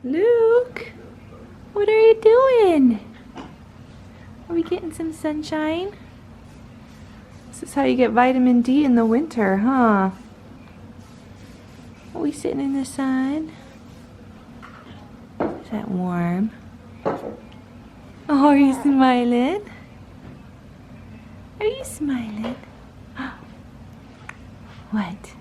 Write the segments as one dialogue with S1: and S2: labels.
S1: Luke, what are you doing? Are we getting some sunshine? This is how you get vitamin D in the winter, huh? Are we sitting in the sun? Is that warm? Oh, are you smiling? Are you smiling? What?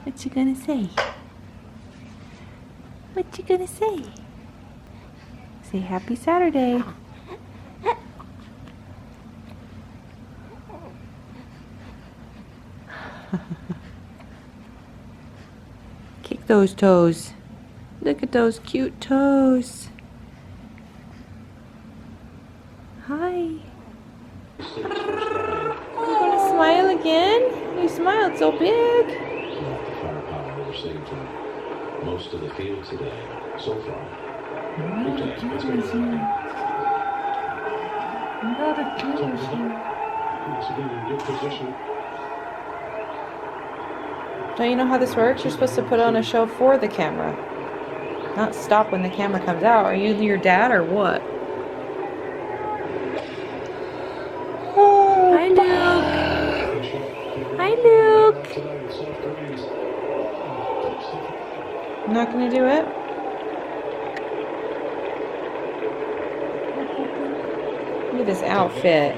S1: What you gonna say? What you gonna say? Say happy Saturday. Kick those toes. Look at those cute toes. Hi. You gonna smile again? You smiled so big.
S2: Not the firepower we're seeing from most of the field today so far.
S1: Not a killer's here. Not a killer's here.
S2: Once again in good position.
S1: Don't you know how this works? You're supposed to put on a show for the camera. Not stop when the camera comes out. Are you your dad or what? Oh, hi Luke. Hi Luke. I'm not gonna do it? Look at this outfit.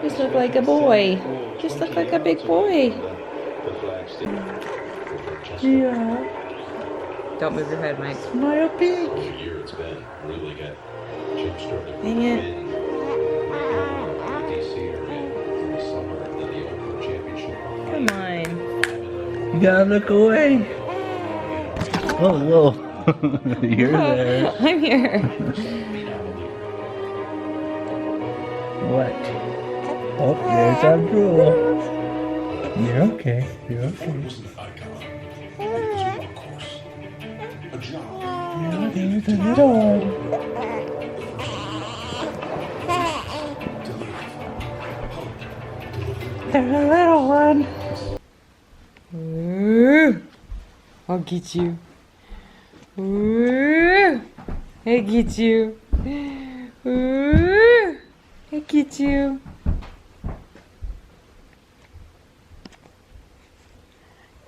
S1: Just look like a boy. Just look like a big boy. Yeah. Don't move your head, Mike. Smile big.
S2: Year it's been really got jump-started.
S1: Dang it.
S2: DC area in the summer of the Open Championship.
S1: Come on.
S3: You gotta look away. Oh, whoa. You're there.
S1: I'm here.
S3: What? Oh, there's our drool. You're okay. You're okay. Yeah, there's a little one. There's a little one.
S1: Ooh, I'll get you. Ooh, I get you. Ooh, I get you.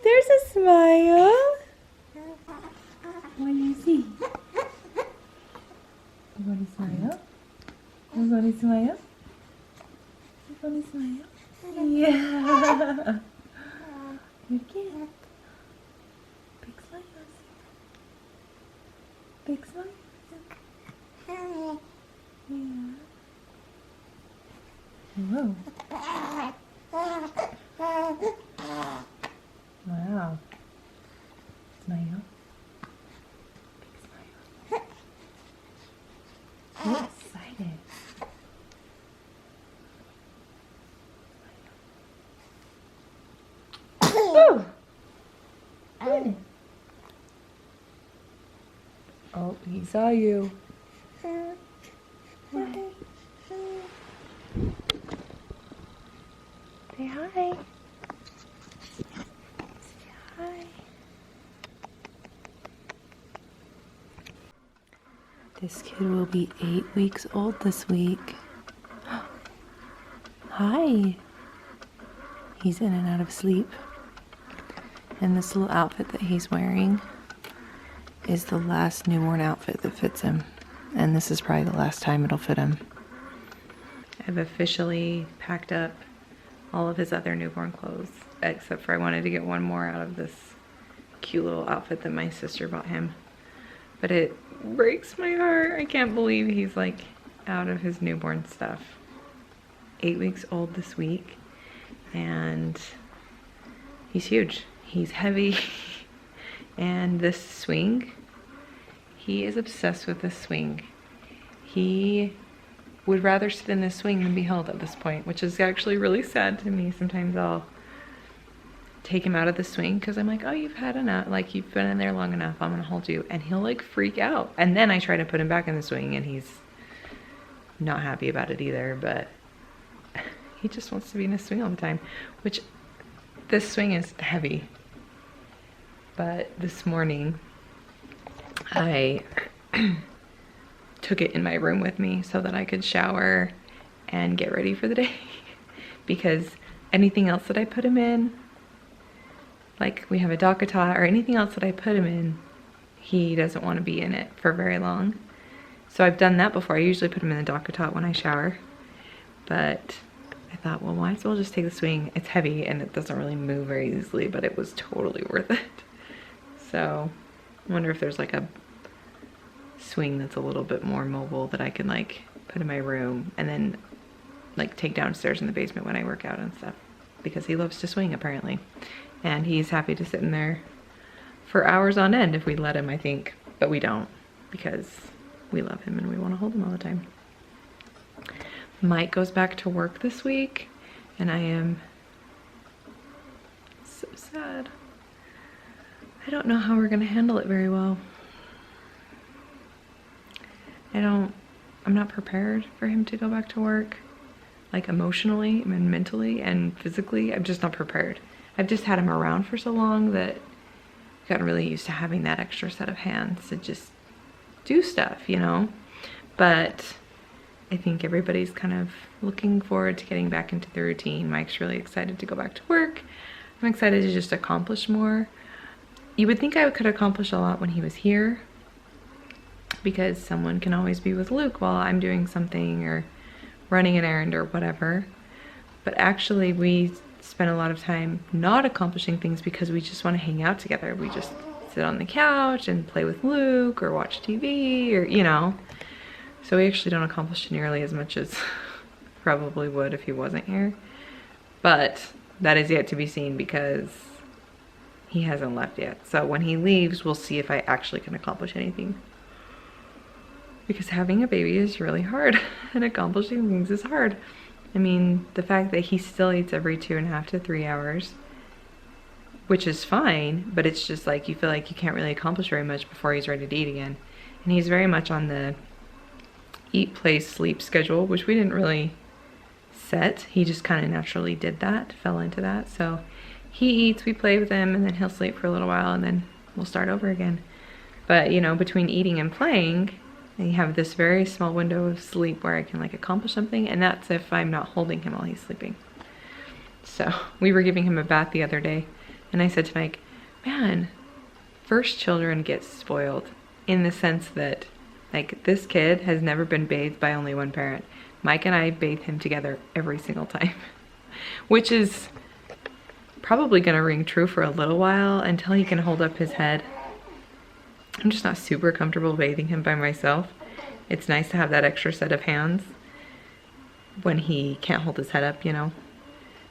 S1: There's a smile. What do you see? You want to smile? You want to smile? You want to smile? Yeah. You can. Big smile. Big smile. Yeah. Whoa. Wow. Smile. Big smile. So excited. Ooh. Oh, he saw you. Say hi. Say hi. This kid will be 8 weeks old this week. Hi. He's in and out of sleep. And this little outfit that he's wearing is the last newborn outfit that fits him. And this is probably the last time it'll fit him. I've officially packed up all of his other newborn clothes, except for I wanted to get one more out of this cute little outfit that my sister bought him. But it breaks my heart. I can't believe he's like out of his newborn stuff. 8 weeks old this week, and he's huge. He's heavy. And this swing, he is obsessed with this swing. He would rather sit in this swing than be held at this point, which is actually really sad to me. Sometimes I'll take him out of the swing because I'm like, oh, you've had enough, like you've been in there long enough, I'm gonna hold you. And he'll like freak out. And then I try to put him back in the swing and he's not happy about it either, but he just wants to be in a swing all the time, which this swing is heavy. But this morning I took it in my room with me so that I could shower and get ready for the day. Because anything else that I put him in, like we have a DockATot or anything else that I put him in, he doesn't want to be in it for very long. So I've done that before. I usually put him in the DockATot when I shower. But I thought, well, might as well just take the swing. It's heavy and it doesn't really move very easily, but it was totally worth it. So I wonder if there's like a swing that's a little bit more mobile that I can like put in my room and then like take downstairs in the basement when I work out and stuff, because he loves to swing apparently. And he's happy to sit in there for hours on end if we let him, I think, but we don't, because we love him and we want to hold him all the time. Mike goes back to work this week and I am so sad. I don't know how we're gonna handle it very well. I'm not prepared for him to go back to work, like emotionally and mentally and physically. I'm just not prepared. I've just had him around for so long that I've gotten really used to having that extra set of hands to just do stuff, you know? But I think everybody's kind of looking forward to getting back into the routine. Mike's really excited to go back to work. I'm excited to just accomplish more. You would think I could accomplish a lot when he was here, because someone can always be with Luke while I'm doing something or running an errand or whatever. But actually we spend a lot of time not accomplishing things because we just want to hang out together. We just sit on the couch and play with Luke or watch TV or, you know. So we actually don't accomplish nearly as much as probably would if he wasn't here. But that is yet to be seen because he hasn't left yet. So when he leaves, we'll see if I actually can accomplish anything. Because having a baby is really hard and accomplishing things is hard. I mean, the fact that he still eats every 2.5 to 3 hours, which is fine, but it's just like you feel like you can't really accomplish very much before he's ready to eat again. And he's very much on the eat, play, sleep schedule, which we didn't really set. He just kind of naturally did that, fell into that. So he eats, we play with him, and then he'll sleep for a little while and then we'll start over again. But you know, between eating and playing, I have this very small window of sleep where I can like accomplish something, and that's if I'm not holding him while he's sleeping. So we were giving him a bath the other day and I said to Mike, man, first children get spoiled in the sense that like this kid has never been bathed by only one parent. Mike and I bathe him together every single time, which is probably gonna ring true for a little while until he can hold up his head. I'm just not super comfortable bathing him by myself. It's nice to have that extra set of hands when he can't hold his head up, you know.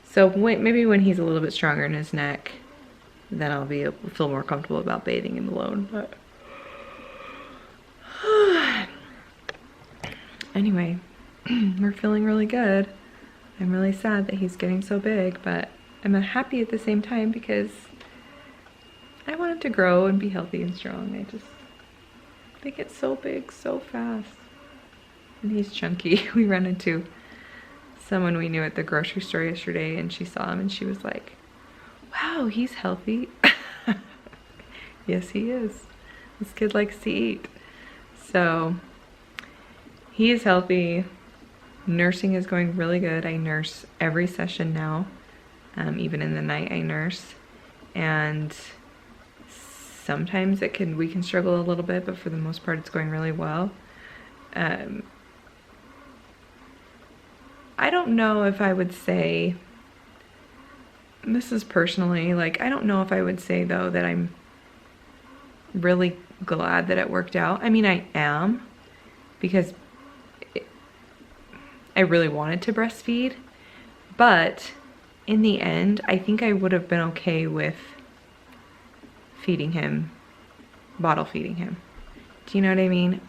S1: So maybe when he's a little bit stronger in his neck, then I'll feel more comfortable about bathing him alone. But anyway, we're feeling really good. I'm really sad that he's getting so big, but I'm happy at the same time because I want him to grow and be healthy and strong. They get so big so fast. And he's chunky. We ran into someone we knew at the grocery store yesterday and she saw him and she was like, wow, he's healthy. Yes, he is. This kid likes to eat. So he is healthy. Nursing is going really good. I nurse every session now. Even in the night I nurse. And sometimes we can struggle a little bit, but for the most part it's going really well. I don't know if I would say, this is personally, like I don't know if I would say though that I'm really glad that it worked out. I mean, I am, because I really wanted to breastfeed, but in the end, I think I would have been okay with feeding him, bottle feeding him. Do you know what I mean?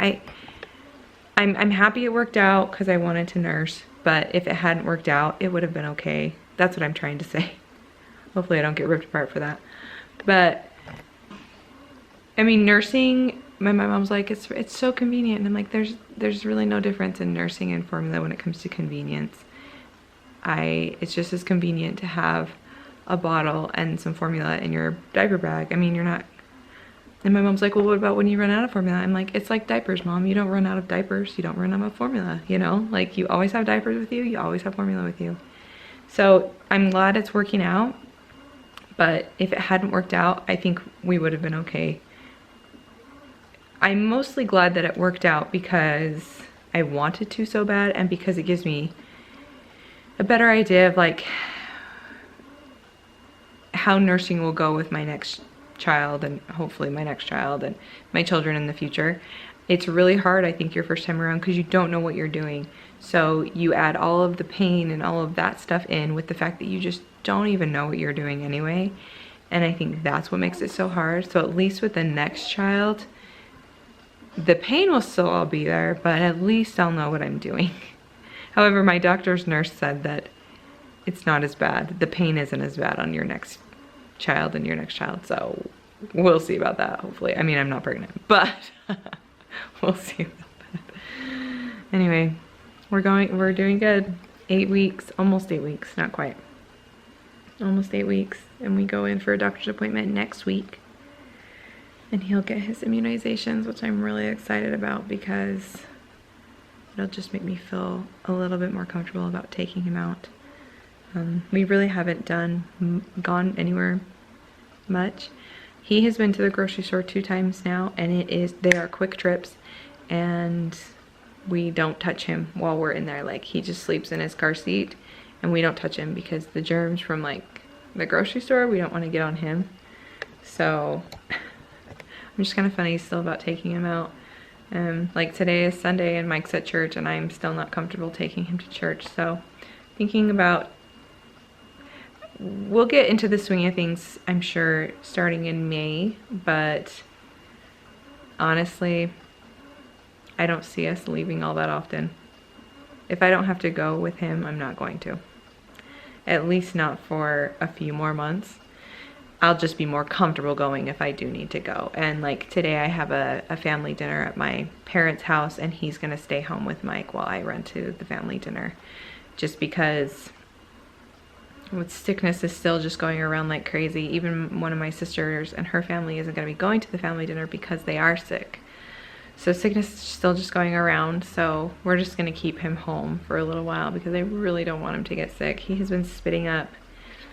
S1: I'm happy it worked out because I wanted to nurse, but if it hadn't worked out, it would have been okay. That's what I'm trying to say. Hopefully I don't get ripped apart for that. But I mean, nursing, my mom's like, it's so convenient. And I'm like, there's really no difference in nursing and formula when it comes to convenience. It's just as convenient to have a bottle and some formula in your diaper bag. I mean, you're not. And my mom's like, well, what about when you run out of formula? I'm like, it's like diapers, Mom. You don't run out of diapers. You don't run out of formula, you know? Like, you always have diapers with you. You always have formula with you. So I'm glad it's working out. But if it hadn't worked out, I think we would have been okay. I'm mostly glad that it worked out because I wanted to so bad, and because it gives me a better idea of like how nursing will go with my next child, and hopefully my next child and my children in the future. It's really hard, I think, your first time around because you don't know what you're doing. So you add all of the pain and all of that stuff in with the fact that you just don't even know what you're doing anyway. And I think that's what makes it so hard. So at least with the next child, the pain will still all be there, but at least I'll know what I'm doing. However, my doctor's nurse said that it's not as bad. The pain isn't as bad on your next child and your next child, so we'll see about that, hopefully. I mean, I'm not pregnant, but we'll see about that. Anyway, we're doing good. 8 weeks, almost 8 weeks, not quite. Almost 8 weeks, and we go in for a doctor's appointment next week, and he'll get his immunizations, which I'm really excited about because it'll just make me feel a little bit more comfortable about taking him out. We really haven't gone anywhere much. He has been to the grocery store 2 times now, and they are quick trips, and we don't touch him while we're in there. Like, he just sleeps in his car seat, and we don't touch him because the germs from like the grocery store, we don't want to get on him. So I'm just kind of funny still about taking him out. Like, today is Sunday and Mike's at church, and I'm still not comfortable taking him to church. So thinking about, we'll get into the swing of things, I'm sure, starting in May, but honestly, I don't see us leaving all that often. If I don't have to go with him, I'm not going to. At least not for a few more months. I'll just be more comfortable going if I do need to go. And like today I have a family dinner at my parents' house, and he's gonna stay home with Mike while I run to the family dinner. Just because with sickness is still just going around like crazy. Even one of my sisters and her family isn't gonna be going to the family dinner because they are sick. So sickness is still just going around, so we're just gonna keep him home for a little while because I really don't want him to get sick. He has been spitting up.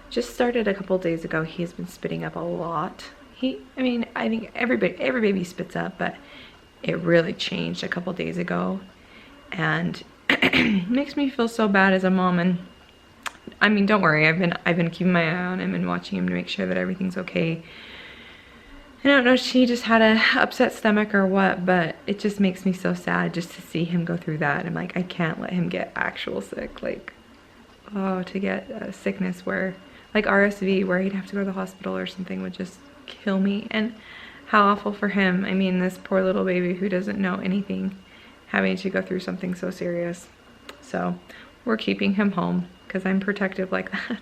S1: Just started a couple days ago. He's been spitting up a lot. I mean, I think every baby spits up, but it really changed a couple days ago, and it makes me feel so bad as a mom. And I mean, don't worry, I've been keeping my eye on him and watching him to make sure that everything's okay. I don't know if she just had a upset stomach or what, but it just makes me so sad just to see him go through that. I'm like, I can't let him get actual sick. Like, oh, to get a sickness where, like RSV, where he'd have to go to the hospital or something would just kill me. And how awful for him. I mean, this poor little baby who doesn't know anything, having to go through something so serious. So we're keeping him home because I'm protective like that.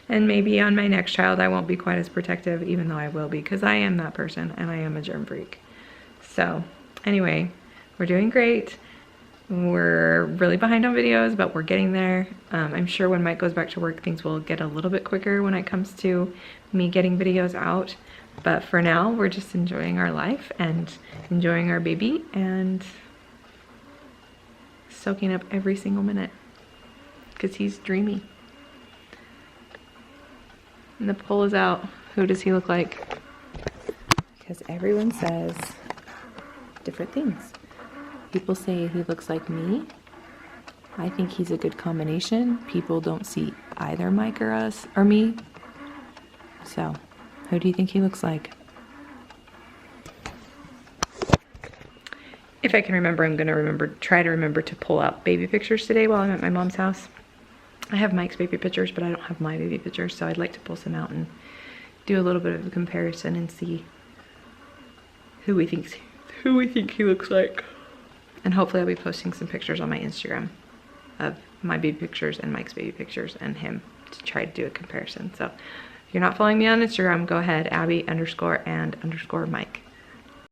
S1: And maybe on my next child, I won't be quite as protective, even though I will be, because I am that person and I am a germ freak. So anyway, we're doing great. We're really behind on videos, but we're getting there. I'm sure when Mike goes back to work, things will get a little bit quicker when it comes to me getting videos out. But for now, we're just enjoying our life and enjoying our baby and soaking up every single minute because he's dreamy. And the poll is out. Who does he look like? Because everyone says different things. People say he looks like me. I think he's a good combination. People don't see either Mike or us or me. So, who do you think he looks like? If I can remember, I'm gonna try to remember to pull out baby pictures today while I'm at my mom's house. I have Mike's baby pictures, but I don't have my baby pictures, so I'd like to pull some out and do a little bit of a comparison and see who we think he looks like. And hopefully I'll be posting some pictures on my Instagram of my baby pictures and Mike's baby pictures and him to try to do a comparison. So if you're not following me on Instagram, go ahead, Abby_and_Mike.